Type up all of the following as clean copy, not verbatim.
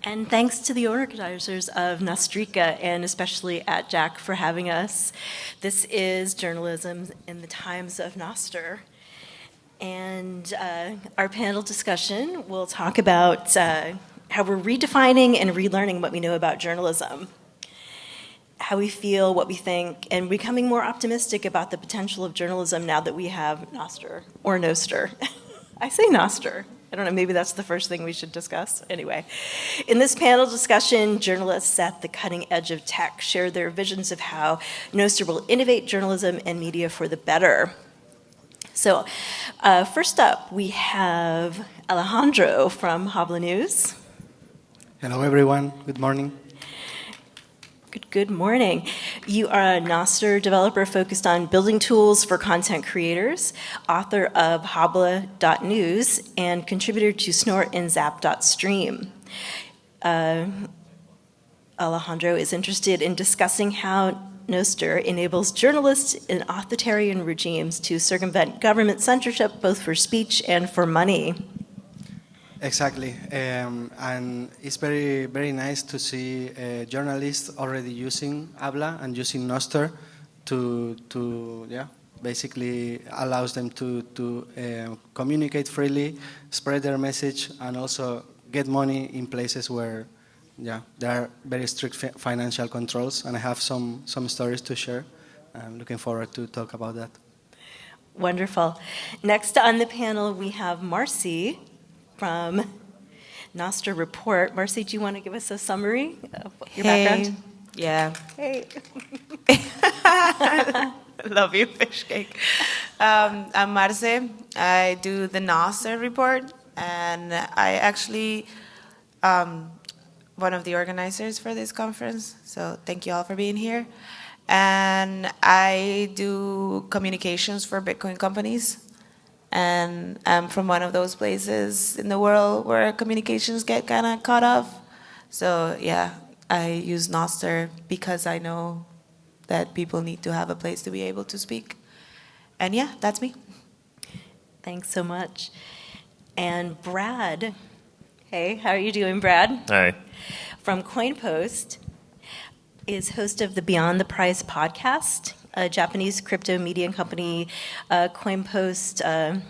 And thanks to the organizers of Nostrica and especially at Jack for having us. This is Journalism in the Times of Nostr. And our panel discussion will talk about how we're redefining and relearning what we know about journalism, how we feel, what we think, and becoming more optimistic about the potential of journalism now that we have Nostr, or Nostr. I say Nostr. I don't know, maybe that's the first thing we should discuss. Anyway, in this panel discussion, journalists at the cutting edge of tech share their visions of how Nostr will innovate journalism and media for the better. So first up, we have Alejandro from Habla News. Hello, everyone. Good morning. Good morning. You are a Nostr developer focused on building tools for content creators, author of Habla.news, and contributor to Snort and Zap.stream. Alejandro is interested in discussing how Nostr enables journalists in authoritarian regimes to circumvent government censorship, both for speech and for money. Exactly, and it's very, very nice to see journalists already using Habla and using Nostr to basically allows them to communicate freely, spread their message, and also get money in places where there are very strict financial controls. And I have some stories to share. I'm looking forward to talk about that. Wonderful. Next on the panel, we have Marce from Nostr Report. Marce, do you want to give us a summary of your background? Yeah. Hey. Love you, fish cake. I'm Marce. I do the Nostr Report, and I actually one of the organizers for this conference, so thank you all for being here. And I do communications for Bitcoin companies. And I'm from one of those places in the world where communications get kind of cut off. So yeah, I use Nostr because I know that people need to have a place to be able to speak. And yeah, that's me. Thanks so much. And Brad. Hey, how are you doing, Brad? Hi. From CoinPost, is host of the Beyond the Price podcast, a Japanese crypto media company. CoinPost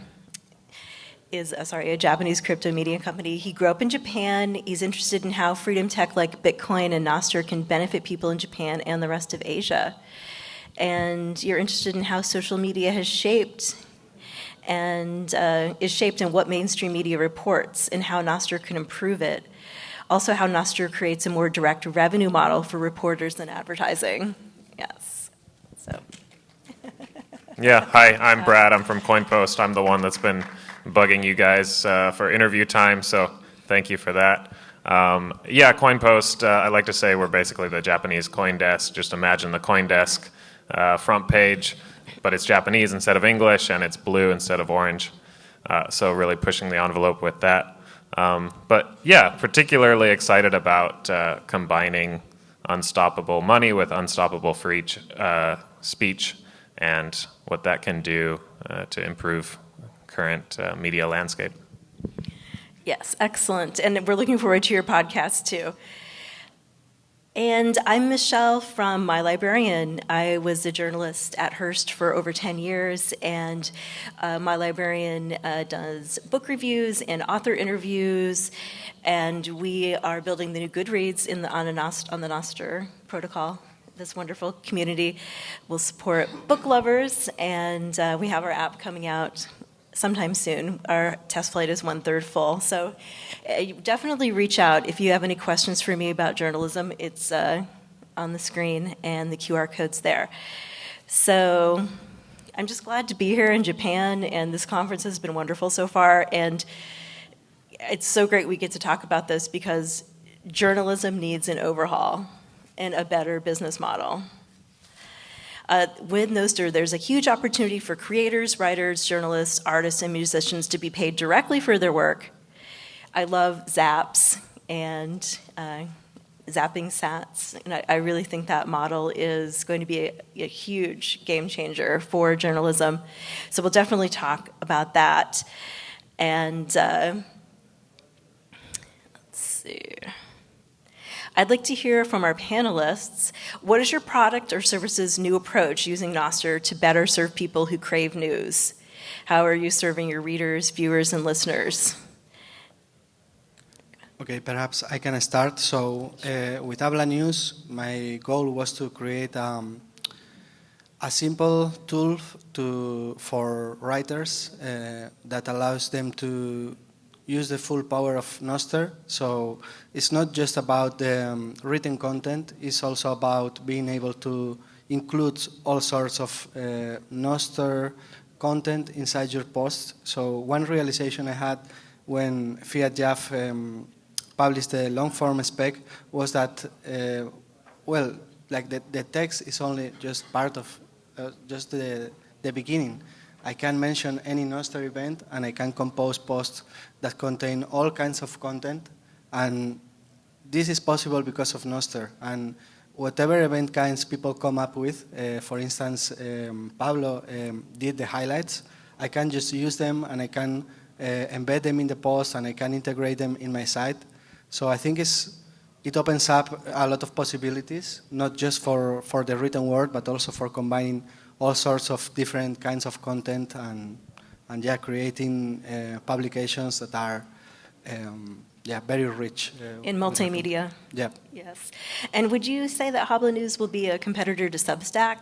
is a Japanese crypto media company. He grew up in Japan. He's interested in how freedom tech like Bitcoin and Nostr can benefit people in Japan and the rest of Asia. And you're interested in how social media has shaped and is shaped in what mainstream media reports and how Nostr can improve it. Also how Nostr creates a more direct revenue model for reporters than advertising. Yes. So. Yeah, hi, I'm Brad. I'm from CoinPost. I'm the one that's been bugging you guys for interview time, so thank you for that. CoinPost, I like to say we're basically the Japanese CoinDesk. Just imagine the CoinDesk front page, but it's Japanese instead of English, and it's blue instead of orange. So really pushing the envelope with that. But yeah, particularly excited about combining unstoppable money with unstoppable free speech and what that can do to improve current media landscape. Yes, excellent. And we're looking forward to your podcast too. And I'm Michelle from My Librarian. I was a journalist at Hearst for over 10 years, and My Librarian does book reviews and author interviews, and we are building the new Goodreads on the Nostr protocol. This wonderful community will support book lovers, and we have our app coming out sometime soon. Our test flight is 1/3 full. So definitely reach out if you have any questions for me about journalism. It's on the screen and the QR code's there. So I'm just glad to be here in Japan, and this conference has been wonderful so far. And it's so great we get to talk about this because journalism needs an overhaul and a better business model. With Nostr, there's a huge opportunity for creators, writers, journalists, artists, and musicians to be paid directly for their work. I love zaps and zapping sats, and I really think that model is going to be a huge game changer for journalism. So we'll definitely talk about that. And let's see. I'd like to hear from our panelists, what is your product or service's new approach using Nostr to better serve people who crave news? How are you serving your readers, viewers, and listeners? Okay, perhaps I can start. So with Habla News, my goal was to create a simple tool for writers that allows them to use the full power of Nostr. So it's not just about the written content, it's also about being able to include all sorts of Nostr content inside your post. So one realization I had when Fiat Jaff published the long form spec was that, well, like the text is only just part of just the beginning. I can mention any Nostr event and I can compose posts that contain all kinds of content, and this is possible because of Nostr. And whatever event kinds people come up with, for instance, Pablo did the highlights, I can just use them and I can embed them in the post and I can integrate them in my site. So I think it opens up a lot of possibilities, not just for the written word, but also for combining all sorts of different kinds of content and yeah, creating publications that are very rich. In multimedia. Yeah. Yes. And would you say that Habla News will be a competitor to Substack?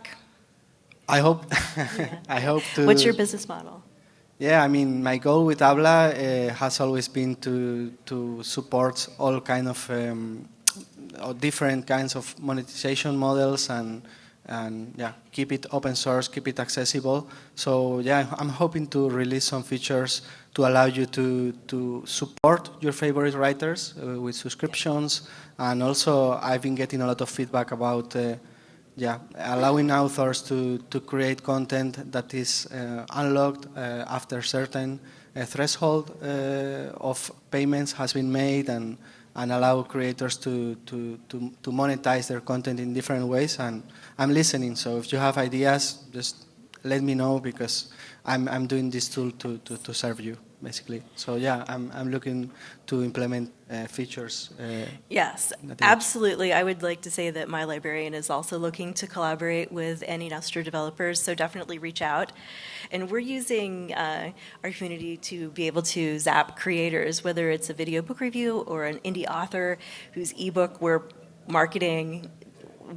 I hope. Yeah. I hope to. What's your business model? Yeah, I mean, my goal with Habla has always been to support all kind of or different kinds of monetization models and yeah, keep it open source, keep it accessible. So yeah, I'm hoping to release some features to allow you to support your favorite writers with subscriptions, and also I've been getting a lot of feedback about allowing authors to create content that is unlocked after certain threshold of payments has been made, and allow creators to monetize their content in different ways. And I'm listening, so if you have ideas, just let me know, because I'm doing this tool to serve you, basically. So yeah, I'm looking to implement features. Yes, absolutely. I would like to say that my librarian is also looking to collaborate with any Nostr developers, so definitely reach out. And we're using our community to be able to zap creators, whether it's a video book review or an indie author whose ebook we're marketing.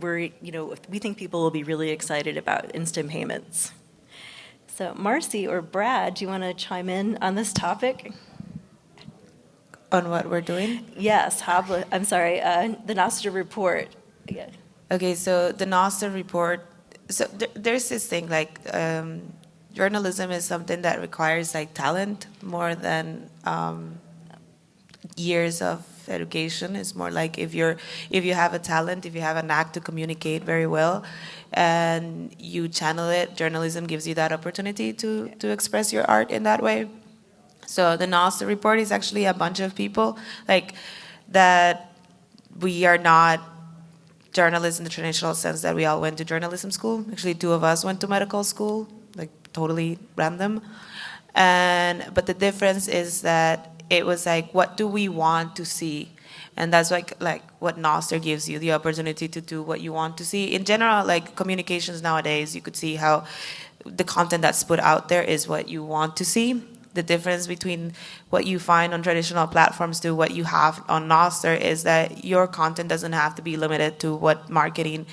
We think people will be really excited about instant payments. So Marce or Brad, do you want to chime in on this topic? On what we're doing? Yes, the Nostr report. Yeah. Okay, so the Nostr report, so there's this thing like journalism is something that requires like talent more than years of education. It's more like if you have a talent, if you have a knack to communicate very well, and you channel it, journalism gives you that opportunity to express your art in that way. So the Nostr report is actually a bunch of people like that. We are not journalists in the traditional sense that we all went to journalism school. Actually, 2 of us went to medical school, like totally random. But the difference is that it was like, what do we want to see? And that's like what Nostr gives you, the opportunity to do what you want to see. In general, like communications nowadays, you could see how the content that's put out there is what you want to see. The difference between what you find on traditional platforms to what you have on Nostr is that your content doesn't have to be limited to what marketing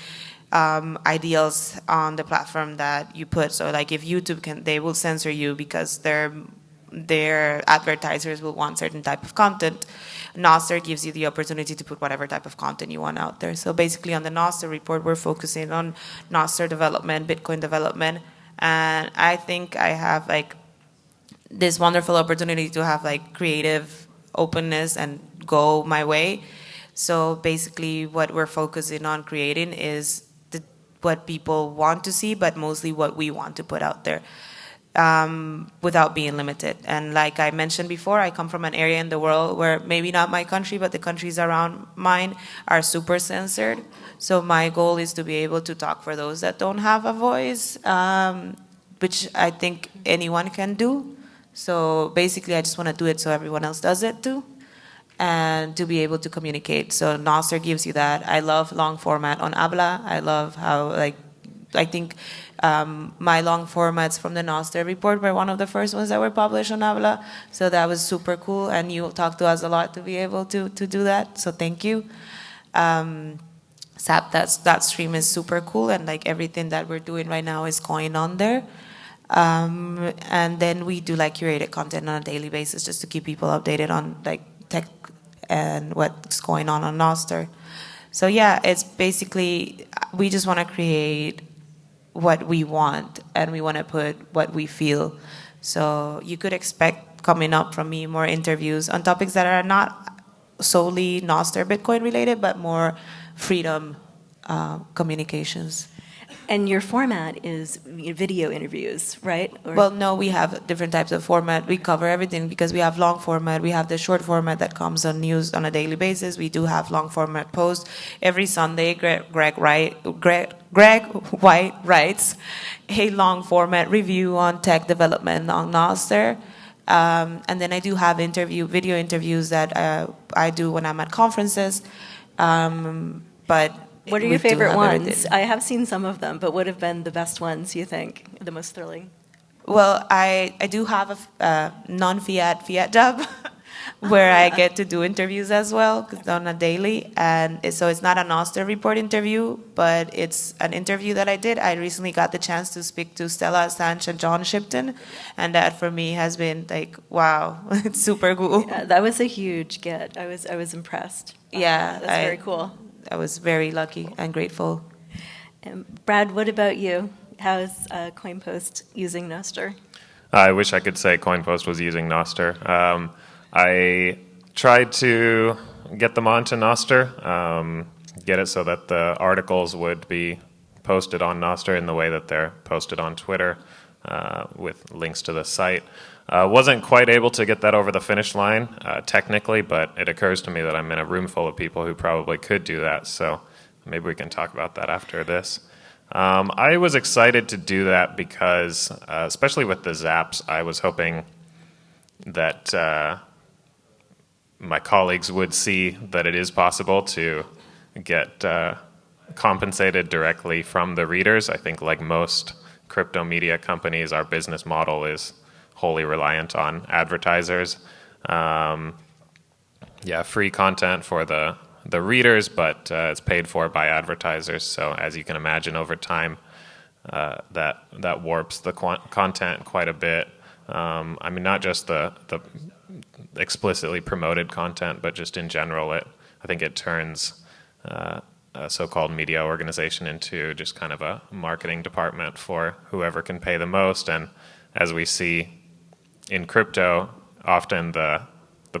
ideals on the platform that you put. So like if YouTube they will censor you because their advertisers will want certain type of content. Nostr gives you the opportunity to put whatever type of content you want out there. So basically on the Nostr report, we're focusing on Nostr development, Bitcoin development, and I think I have like this wonderful opportunity to have like creative openness and go my way. So basically what we're focusing on creating is what people want to see, but mostly what we want to put out there. Without being limited. And like I mentioned before, I come from an area in the world where maybe not my country, but the countries around mine are super censored. So my goal is to be able to talk for those that don't have a voice, which I think anyone can do. So basically, I just want to do it so everyone else does it too. and to be able to communicate. So Nostr gives you that. I love long format on Habla. I love how, like, I think my long formats from the Nostr report were one of the first ones that were published on Habla. So that was super cool, and you talked to us a lot to be able to do that. So thank you. SAP, that stream is super cool, and like everything that we're doing right now is going on there. And then we do like curated content on a daily basis just to keep people updated on like tech and what's going on Nostr. So yeah, it's basically, we just want to create what we want, and we want to put what we feel. So you could expect coming up from me more interviews on topics that are not solely Nostr Bitcoin related, but more freedom communications. And your format is video interviews, right? Or Well, no, we have different types of format. We cover everything because we have long format. We have the short format that comes on news on a daily basis. We do have long format posts. Every Sunday, Greg White writes a long format review on tech development on Nostr. And then I do have video interviews that I do when I'm at conferences. But what are we your do favorite have ones? everything. I have seen some of them, but what have been the best ones, you think? The most thrilling? Well, I do have a non-fiat job where I get to do interviews as well, 'cause on a daily. And so it's not a Nostr report interview, but it's an interview that I did. I recently got the chance to speak to Stella Assange and John Shipton, and that for me has been like, wow, it's super cool. Yeah, that was a huge get. I was impressed. Yeah, That's very cool. I was very lucky and grateful. Brad, what about you? How's CoinPost using Nostr? I wish I could say CoinPost was using Nostr. I tried to get them onto Nostr, get it so that the articles would be posted on Nostr in the way that they're posted on Twitter, with links to the site. Wasn't quite able to get that over the finish line technically, but it occurs to me that I'm in a room full of people who probably could do that, so maybe we can talk about that after this. I was excited to do that because, especially with the zaps, I was hoping that my colleagues would see that it is possible to get compensated directly from the readers. I think like most crypto media companies, our business model is wholly reliant on advertisers. Free content for the readers, but it's paid for by advertisers. So as you can imagine, over time, that warps the content quite a bit. I mean, not just the explicitly promoted content, but just in general, I think it turns a so-called media organization into just kind of a marketing department for whoever can pay the most. And as we see in crypto, often the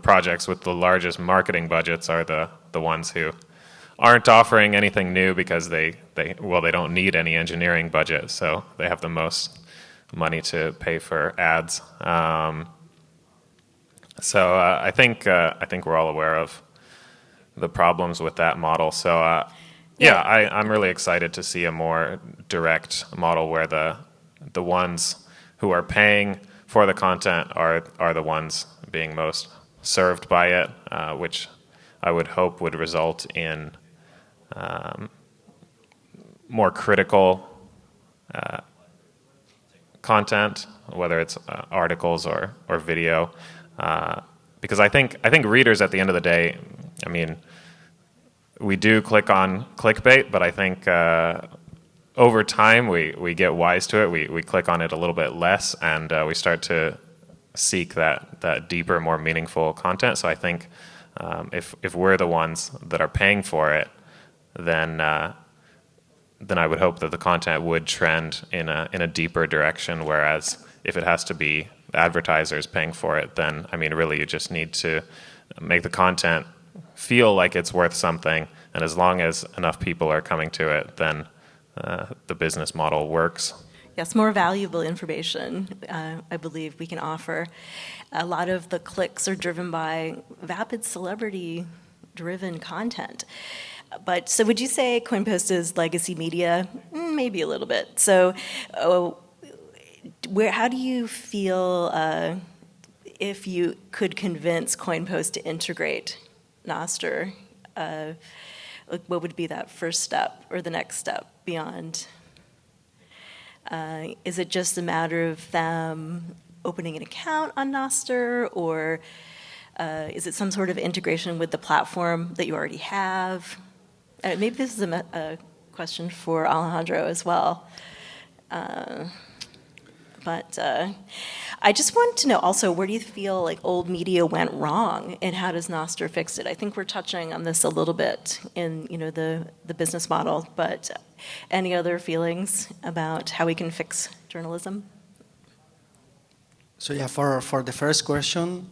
projects with the largest marketing budgets are the ones who aren't offering anything new because they don't need any engineering budget, so they have the most money to pay for ads. I think we're all aware of the problems with that model. So I'm really excited to see a more direct model where the ones who are paying for the content are the ones being most served by it, which I would hope would result in more critical content, whether it's articles or video, because I think readers at the end of the day, I mean, we do click on clickbait, but I think over time we get wise to it. We click on it a little bit less, and we start to seek that deeper, more meaningful content. So I think if we're the ones that are paying for it, then I would hope that the content would trend in a deeper direction. Whereas if it has to be advertisers paying for it, then I mean, really, you just need to make the content feel like it's worth something. And as long as enough people are coming to it, then the business model works. Yes, more valuable information, I believe we can offer. A lot of the clicks are driven by vapid celebrity-driven content. But so would you say CoinPost is legacy media? Maybe a little bit. So how do you feel if you could convince CoinPost to integrate Nostr, like what would be that first step or the next step beyond? Is it just a matter of them opening an account on Nostr, or is it some sort of integration with the platform that you already have? Maybe this is a question for Alejandro as well. But I just wanted to know also, where do you feel like old media went wrong, and how does Nostr fix it? I think we're touching on this a little bit in the business model, but any other feelings about how we can fix journalism? So yeah, for the first question,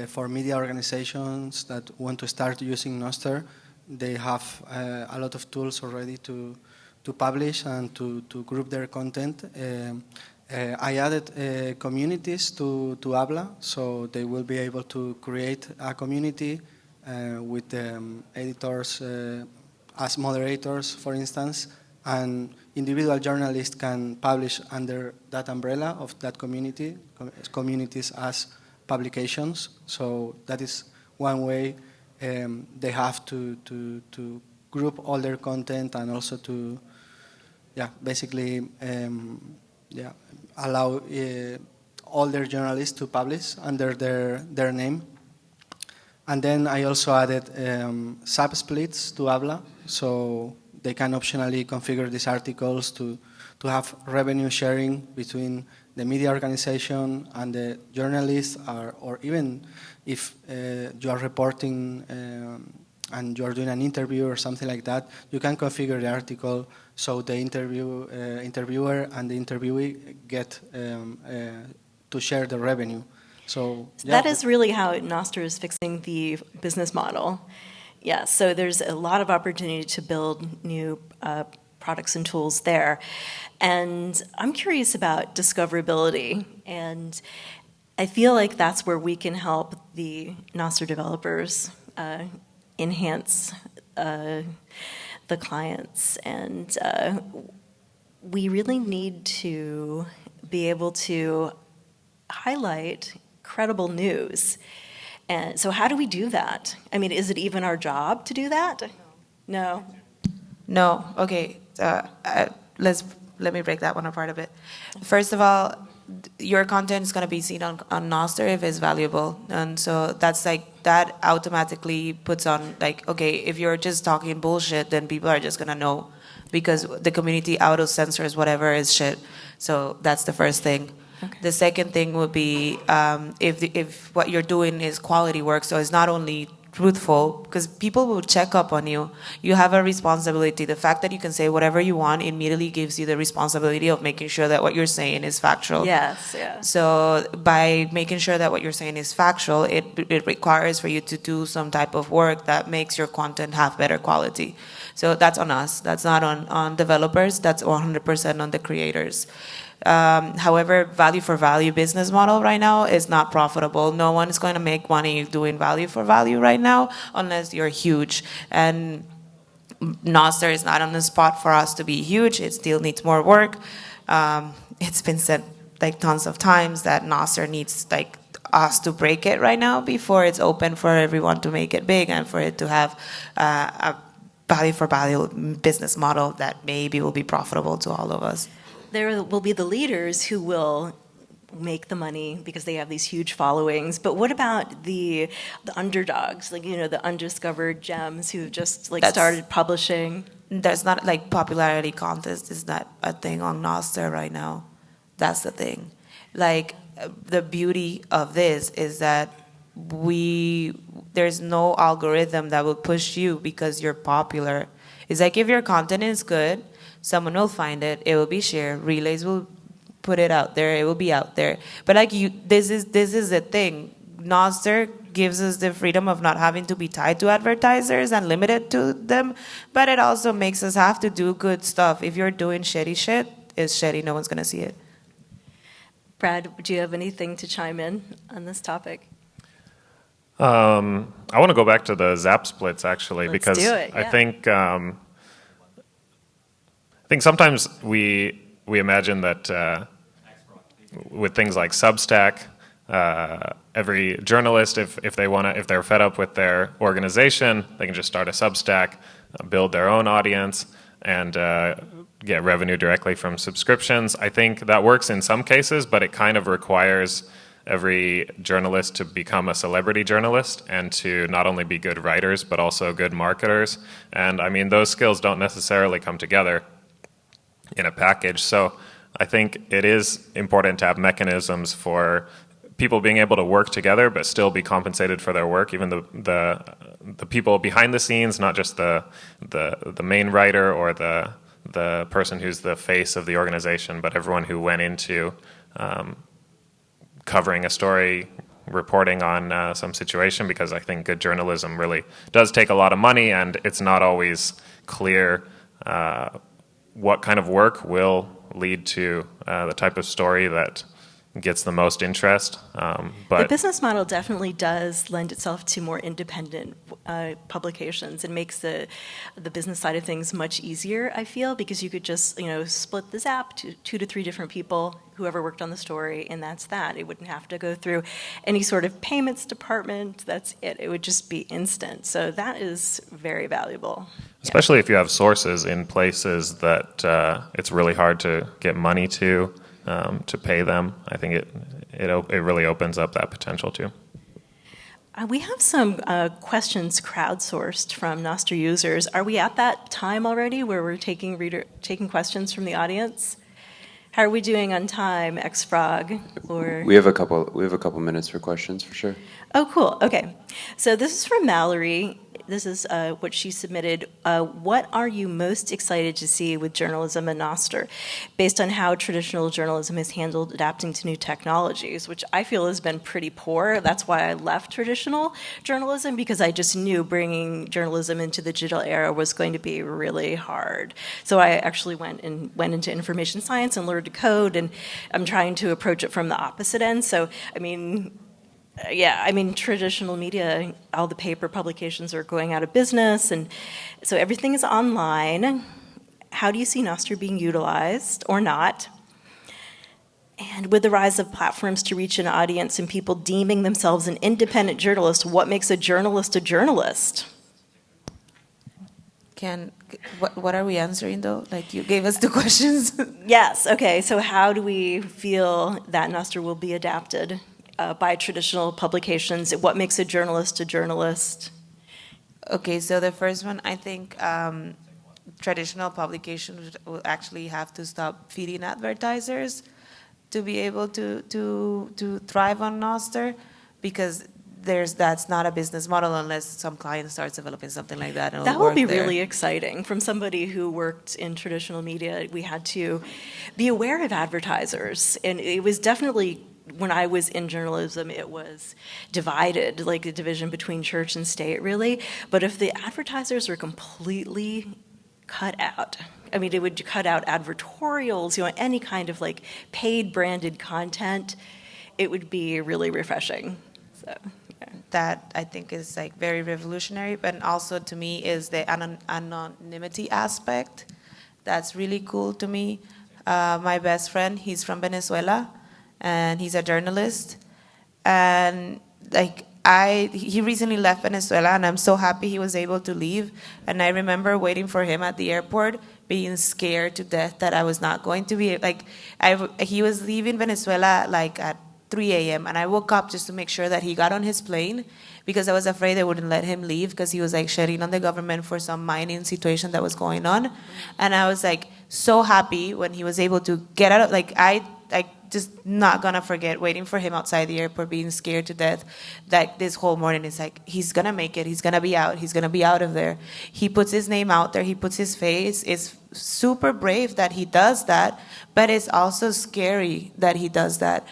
for media organizations that want to start using Nostr, they have a lot of tools already to publish and to group their content. I added communities to Habla, so they will be able to create a community with editors as moderators, for instance, and individual journalists can publish under that umbrella of that community, communities as publications. So that is one way they have to group all their content and also to, basically, allow all their journalists to publish under their name. And then I also added sub-splits to Habla, so they can optionally configure these articles to have revenue sharing between the media organization and the journalists, or even if you are reporting and you are doing an interview or something like that, you can configure the article so the interviewer and the interviewee get to share the revenue. So that is really how Nostr is fixing the business model. Yeah, so there's a lot of opportunity to build new products and tools there. And I'm curious about discoverability, and I feel like that's where we can help the Nostr developers enhance the clients. And we really need to be able to highlight credible news. And so how do we do that? I mean, is it even our job to do that? No. No. Okay. Let me break that one apart a bit. First of all, your content is going to be seen on Nostr if it's valuable, and so that's like that automatically puts on like, okay, if you're just talking bullshit, then people are just going to know because the community auto censors whatever is shit. So that's the first thing. Okay. The second thing would be if what you're doing is quality work, so it's not only truthful, because people will check up on you. You have a responsibility. The fact that you can say whatever you want immediately gives you the responsibility of making sure that what you're saying is factual. Yes, yeah. So by making sure that what you're saying is factual, it requires for you to do some type of work that makes your content have better quality. So that's on us. That's not on developers. That's 100% on the creators. However, value for value business model right now is not profitable. No one is going to make money doing value for value right now unless you're huge. And Nostr is not on the spot for us to be huge. It still needs more work. It's been said like tons of times that Nostr needs like us to break it right now before it's open for everyone to make it big and for it to have a value for value business model that maybe will be profitable to all of us. There will be the leaders who will make the money because they have these huge followings. But what about the underdogs, like, the undiscovered gems who just started publishing? There's not like popularity contest is not a thing on Nostr right now. That's the thing. Like the beauty of this is that there's no algorithm that will push you because you're popular. It's like if your content is good, someone will find it, it will be shared, relays will put it out there, it will be out there. But like this is the thing. Nostr gives us the freedom of not having to be tied to advertisers and limited to them, but it also makes us have to do good stuff. If you're doing shitty shit, it's shitty, no one's gonna see it. Brad, do you have anything to chime in on this topic? I want to go back to the Zap splits actually. Let's because do it, yeah. I think sometimes we imagine that with things like Substack, every journalist, if they're fed up with their organization, they can just start a Substack, build their own audience, and get revenue directly from subscriptions. I think that works in some cases, but it kind of requires every journalist to become a celebrity journalist and to not only be good writers, but also good marketers. And I mean, those skills don't necessarily come together in a package. So I think it is important to have mechanisms for people being able to work together but still be compensated for their work, even the people behind the scenes, not just the main writer or the person who's the face of the organization, but everyone who went into covering a story, reporting on some situation, because I think good journalism really does take a lot of money, and it's not always clear what kind of work will lead to the type of story that gets the most interest. But the business model definitely does lend itself to more independent publications and makes the business side of things much easier, I feel, because you could just split the zap to 2 to 3 different people, whoever worked on the story, and that's that. It wouldn't have to go through any sort of payments department. That's it. It would just be instant. So that is very valuable. Especially if you have sources in places that it's really hard to get money to pay them. I think it really opens up that potential too. We have some questions crowdsourced from Nostr users. Are we at that time already where we're taking questions from the audience? How are we doing on time, XFrog? Or we have a couple minutes for questions for sure. Oh, cool. Okay. So this is from Mallory. This is what she submitted. What are you most excited to see with journalism and Nostr, based on how traditional journalism has handled adapting to new technologies, which I feel has been pretty poor. That's why I left traditional journalism, because I just knew bringing journalism into the digital era was going to be really hard. So I actually went into information science and learned to code, and I'm trying to approach it from the opposite end. So, traditional media, all the paper publications are going out of business, and so everything is online. How do you see Nostr being utilized or not? And with the rise of platforms to reach an audience and people deeming themselves an independent journalist, what makes a journalist a journalist? What are we answering though? Like, you gave us the questions. Yes, okay, so how do we feel that Nostr will be adapted by traditional publications? What makes a journalist a journalist? Okay, so the first one, I think traditional publications will actually have to stop feeding advertisers to be able to thrive on Nostr, because that's not a business model unless some client starts developing something like that. That will be really exciting. From somebody who worked in traditional media, we had to be aware of advertisers, and it was definitely, when I was in journalism, it was divided, like a division between church and state, really. But if the advertisers were completely cut out, it would cut out advertorials, any kind of like paid branded content, it would be really refreshing. So yeah. That I think is like very revolutionary, but also to me is the anonymity aspect. That's really cool to me. My best friend, he's from Venezuela, and he's a journalist, and he recently left Venezuela, and I'm so happy he was able to leave. And I remember waiting for him at the airport, being scared to death that I was not going to be he was leaving Venezuela at 3 a.m. and I woke up just to make sure that he got on his plane, because I was afraid they wouldn't let him leave, because he was shedding on the government for some mining situation that was going on. And I was so happy when he was able to get out of I just not gonna forget waiting for him outside the airport, being scared to death that this whole morning is he's gonna make it, he's gonna be out of there. He puts his name out there, he puts his face. It's super brave that he does that, but it's also scary that he does that.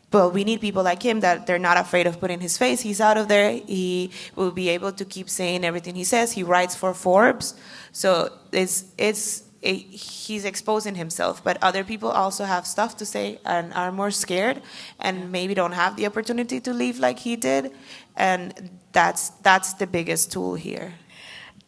But we need people like him that they're not afraid of putting his face. He's out of there. He will be able to keep saying everything he says. He writes for Forbes, so he's exposing himself. But other people also have stuff to say and are more scared and maybe don't have the opportunity to leave like he did. And that's the biggest tool here.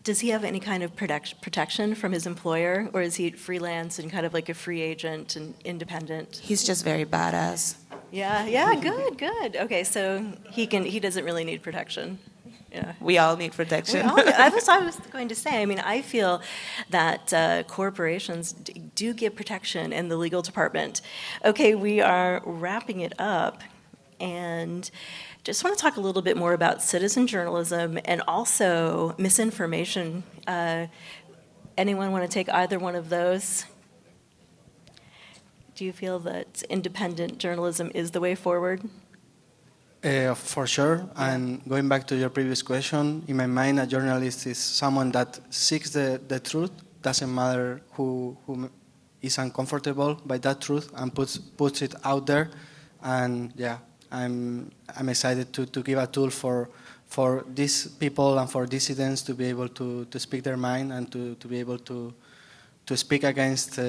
Does he have any kind of protection from his employer, or is he freelance and kind of like a free agent and independent? He's just very badass. Yeah, good. Okay, so he doesn't really need protection. Yeah. We all need protection. I was going to say, I mean, I feel that corporations do get protection in the legal department. Okay, we are wrapping it up, and just want to talk a little bit more about citizen journalism and also misinformation. Anyone want to take either one of those? Do you feel that independent journalism is the way forward? For sure. And going back to your previous question, in my mind, a journalist is someone that seeks the truth. Doesn't matter who is uncomfortable by that truth and puts it out there. And yeah, I'm excited to give a tool for these people and for dissidents to be able to speak their mind and to be able to speak against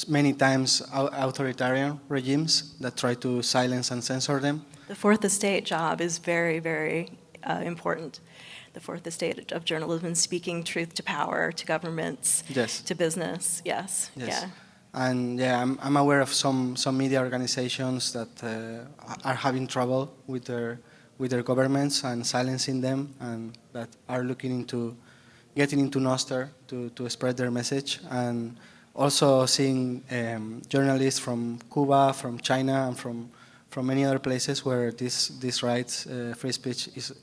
many times authoritarian regimes that try to silence and censor them. The fourth estate job is very, very important. The fourth estate of journalism, speaking truth to power, to governments, yes. to business. Yes. Yeah. And yeah, I'm aware of some media organizations that are having trouble with their governments and silencing them, and that are looking into getting into Nostr to spread their message. And also seeing journalists from Cuba, from China, and from many other places where these rights, free speech, is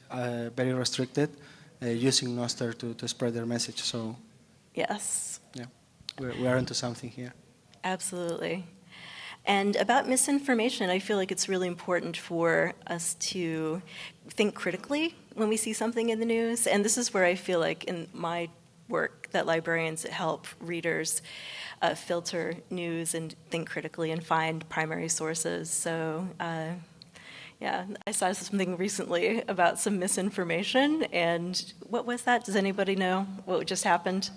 very restricted, using Nostr to spread their message. So, yes, yeah, we are into something here. Absolutely. And about misinformation, I feel like it's really important for us to think critically when we see something in the news. And this is where I feel like in my work that librarians help readers filter news and think critically and find primary sources. So yeah, I saw something recently about some misinformation, and what was that? Does anybody know what just happened?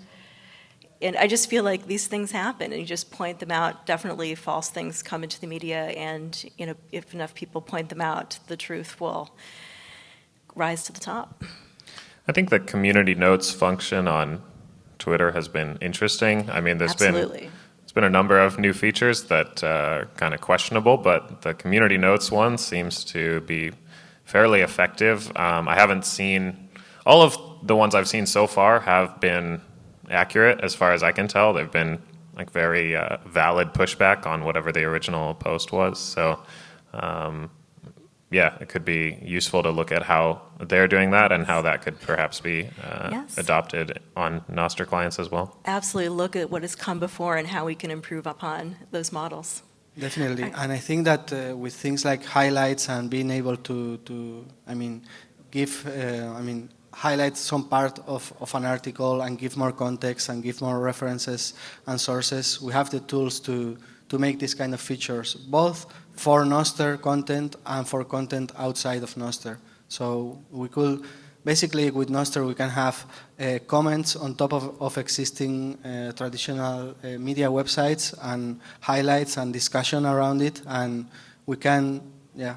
And I just feel like these things happen, and you just point them out. Definitely false things come into the media, and if enough people point them out, the truth will rise to the top. I think the community notes function on Twitter has been interesting. I mean, there's been a number of new features that are kind of questionable, but the community notes one seems to be fairly effective. I haven't seen, all of the ones I've seen so far have been accurate as far as I can tell. They've been like very valid pushback on whatever the original post was. So yeah, it could be useful to look at how they're doing that and how that could perhaps be adopted on Nostr clients as well. Absolutely. Look at what has come before and how we can improve upon those models. Definitely. And I think that with things like highlights and being able to give, highlight some part of an article and give more context and give more references and sources, we have the tools to make these kind of features, both for Nostr content and for content outside of Nostr. So we could, basically with Nostr, we can have comments on top of existing traditional media websites and highlights and discussion around it, and we can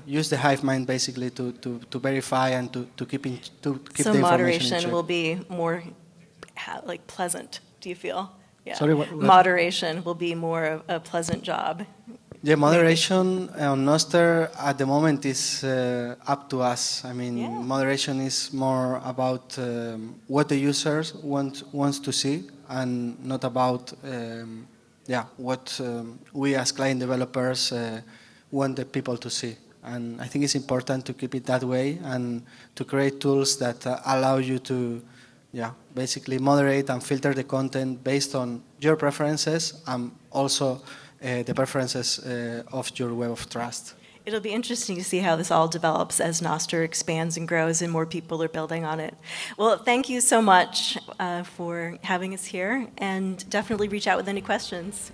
use the hive mind basically to verify and to keep the information in check. So moderation will be more like pleasant, do you feel? Yeah. Sorry, what? Moderation will be more of a pleasant job. Yeah, moderation on Nostr at the moment is up to us. I mean, moderation is more about what the users wants to see, and not about what we as client developers want the people to see. And I think it's important to keep it that way and to create tools that allow you to basically moderate and filter the content based on your preferences and also the preferences of your web of trust. It'll be interesting to see how this all develops as Nostr expands and grows and more people are building on it. Well, thank you so much for having us here, and definitely reach out with any questions.